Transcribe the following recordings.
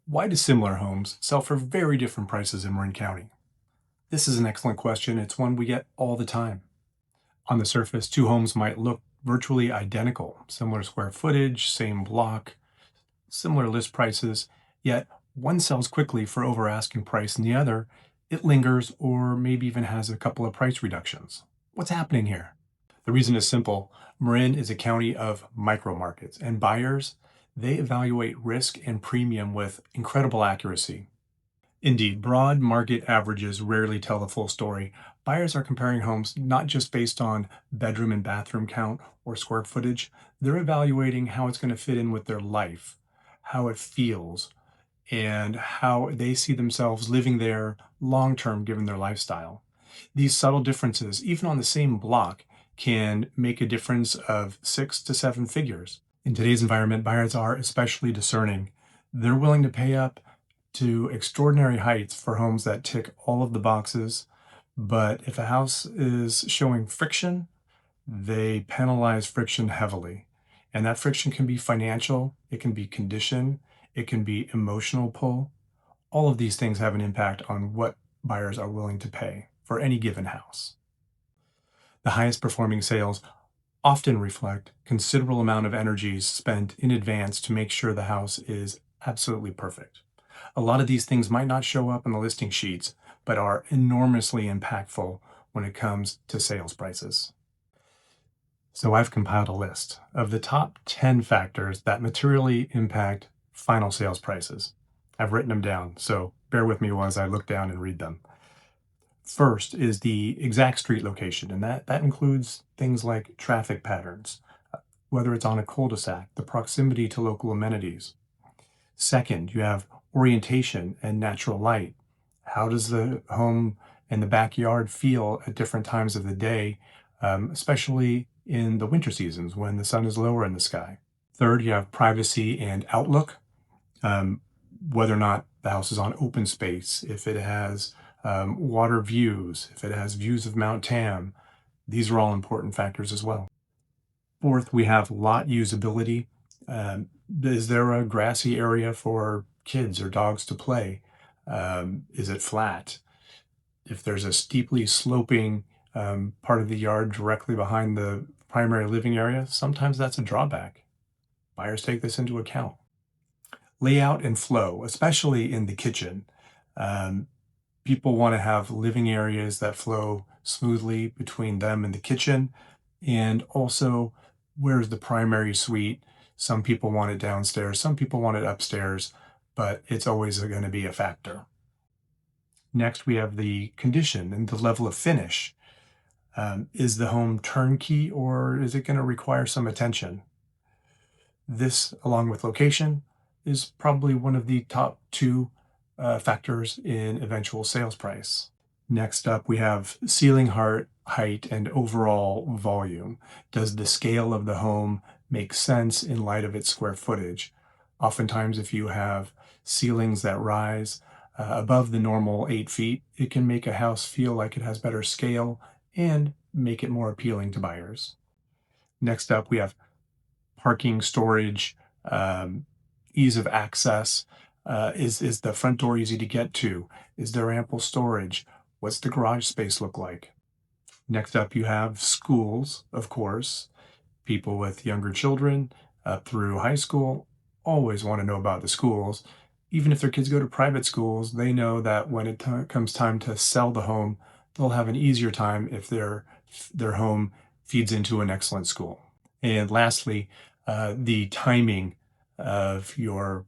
Why do similar homes sell for very different prices in Marin County? This is an excellent question. It's one we get all the time. On the surface, two homes might look virtually identical, similar square footage, same block, similar list prices, yet one sells quickly for over asking price and the other, it lingers or maybe even has a couple of price reductions. What's happening here? The reason is simple. Marin is a county of micro markets, and buyers, they evaluate risk and premium with incredible accuracy. Indeed, broad market averages rarely tell the full story. Buyers are comparing homes not just based on bedroom and bathroom count or square footage, they're evaluating how it's going to fit in with their life, how it feels, and how they see themselves living there long term given their lifestyle. These subtle differences, even on the same block, can make a difference of 6 to 7 figures. In today's environment, buyers are especially discerning. They're willing to pay up to extraordinary heights for homes that tick all of the boxes. But if a house is showing friction, they penalize friction heavily. And that friction can be financial, it can be condition, it can be emotional pull. All of these things have an impact on what buyers are willing to pay for any given house. The highest performing sales often reflect considerable amount of energy spent in advance to make sure the house is absolutely perfect. A lot of these things might not show up in the listing sheets, but are enormously impactful when it comes to sales prices. So I've compiled a list of the top 10 factors that materially impact final sales prices. I've written them down, so bear with me as I look down and read them. First is the exact street location, and that includes things like traffic patterns, whether it's on a cul-de-sac, the proximity to local amenities. Second, you have orientation and natural light. How does the home and the backyard feel at different times of the day, especially in the winter seasons when the sun is lower in the sky? Third, you have privacy and outlook, um, whether or not the house is on open space, if it has water views, if it has views of Mount Tam. These are all important factors as well. Fourth, we have lot usability. Is there a grassy area for kids or dogs to play? Is it flat? If there's a steeply sloping part of the yard directly behind the primary living area, sometimes that's a drawback. Buyers take this into account. Layout and flow, especially in the kitchen. Um, People want to have living areas that flow smoothly between them and the kitchen. And also, where's the primary suite? Some people want it downstairs, some people want it upstairs, but it's always going to be a factor. Next, we have the condition and the level of finish. Is the home turnkey or is it going to require some attention? This, along with location, is probably one of the top two factors in eventual sales price. Next up, we have ceiling height and overall volume. Does the scale of the home make sense in light of its square footage? Oftentimes, if you have ceilings that rise above the normal 8 feet, it can make a house feel like it has better scale and make it more appealing to buyers. Next up, we have parking, storage, ease of access. Is the front door easy to get to? Is there ample storage? What's the garage space look like? Next up, you have schools, of course. People with younger children up through high school always want to know about the schools. Even if their kids go to private schools, they know that when it comes time to sell the home, they'll have an easier time if their home feeds into an excellent school. And lastly, the timing of your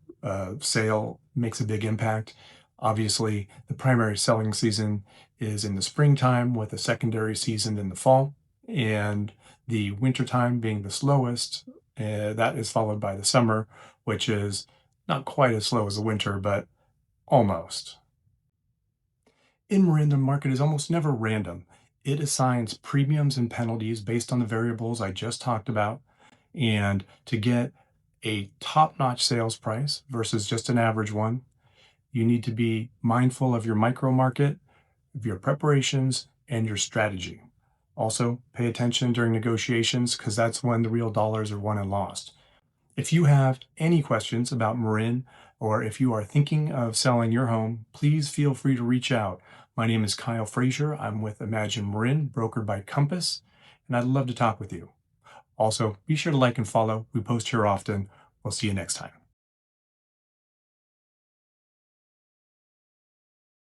sale makes a big impact. Obviously, the primary selling season is in the springtime with a secondary season in the fall, and the wintertime being the slowest. That is followed by the summer, which is not quite as slow as the winter, but almost. In Marin, the market is almost never random. It assigns premiums and penalties based on the variables I just talked about. And to get a top-notch sales price versus just an average one, you need to be mindful of your micro market, of your preparations, and your strategy. Also, pay attention during negotiations because that's when the real dollars are won and lost. If you have any questions about Marin, or if you are thinking of selling your home, please feel free to reach out. My name is Kyle Frazier. I'm with Imagine Marin, brokered by Compass, and I'd love to talk with you. Also, be sure to like and follow. We post here often. We'll see you next time.